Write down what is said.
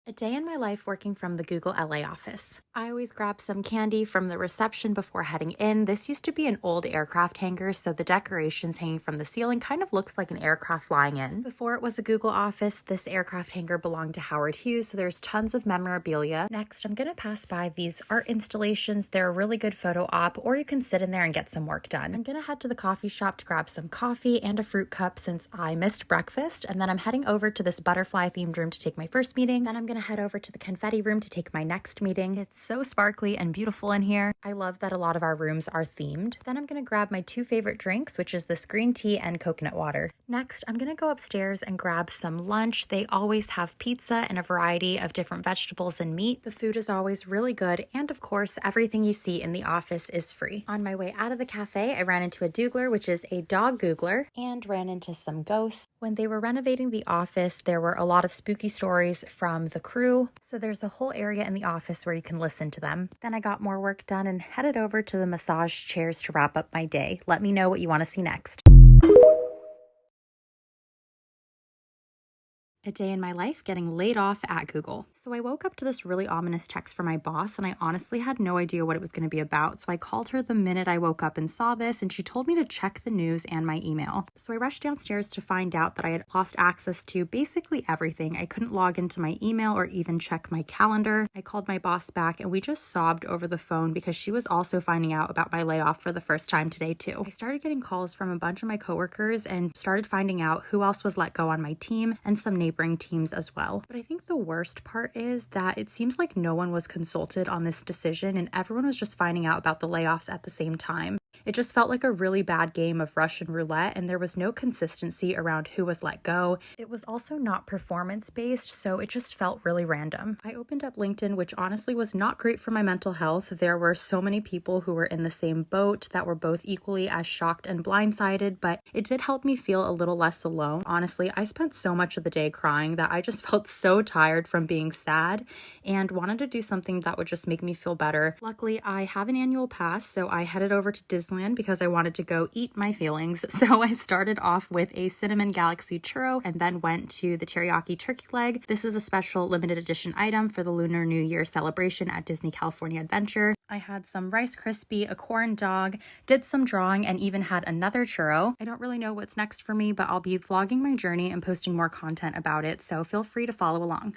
A day in my life working from the Google LA office. I always grab some candy from the reception before heading in. This used to be an old aircraft hangar, so the decorations hanging from the ceiling kind of looks like an aircraft flying in. Before it was a Google office, this aircraft hangar belonged to Howard Hughes, so there's tons of memorabilia. Next, I'm gonna pass by these art installations. They're a really good photo op, or you can sit in there and get some work done. I'm gonna head to the coffee shop to grab some coffee and a fruit cup since I missed breakfast, and then I'm heading over to this butterfly themed room to take my first meeting. Then I'm gonna head over to the confetti room to take my next meeting. It's so sparkly and beautiful in here. I love that a lot of our rooms are themed. Then I'm gonna grab my two favorite drinks, which is this green tea and coconut water. Next, I'm gonna go upstairs and grab some lunch. They always have pizza and a variety of different vegetables and meat. The food is always really good, and of course, everything you see in the office is free. On my way out of the cafe, I ran into a doogler, which is a dog googler, and ran into some ghosts. When they were renovating the office, there were a lot of spooky stories from the crew, so there's a whole area in the office where you can listen to them. Then I got more work done and headed over to the massage chairs to wrap up my day. Let me know what you want to see next. A day in my life getting laid off at Google. So I woke up to this really ominous text from my boss, and I honestly had no idea what it was going to be about. So I called her the minute I woke up and saw this, and she told me to check the news and my email. So I rushed downstairs to find out that I had lost access to basically everything. I couldn't log into my email or even check my calendar. I called my boss back, and we just sobbed over the phone because she was also finding out about my layoff for the first time today too. I started getting calls from a bunch of my coworkers and started finding out who else was let go on my team and some neighboring teams as well. But I think the worst part is that it seems like no one was consulted on this decision and everyone was just finding out about the layoffs at the same time. It just felt like a really bad game of Russian roulette, and there was no consistency around who was let go. It was also not performance-based, so it just felt really random. I opened up LinkedIn, which honestly was not great for my mental health. There were so many people who were in the same boat that were both equally as shocked and blindsided, but it did help me feel a little less alone. Honestly, I spent so much of the day crying that I just felt so tired from being sad and wanted to do something that would just make me feel better. Luckily, I have an annual pass, so I headed over to Disneyland because I wanted to go eat my feelings. So I started off with a cinnamon galaxy churro and then went to the teriyaki turkey leg. This is a special limited edition item for the Lunar New Year celebration at Disney California Adventure. I had some Rice Krispie, a corn dog, did some drawing, and even had another churro. I don't really know what's next for me, but I'll be vlogging my journey and posting more content about it, so feel free to follow along.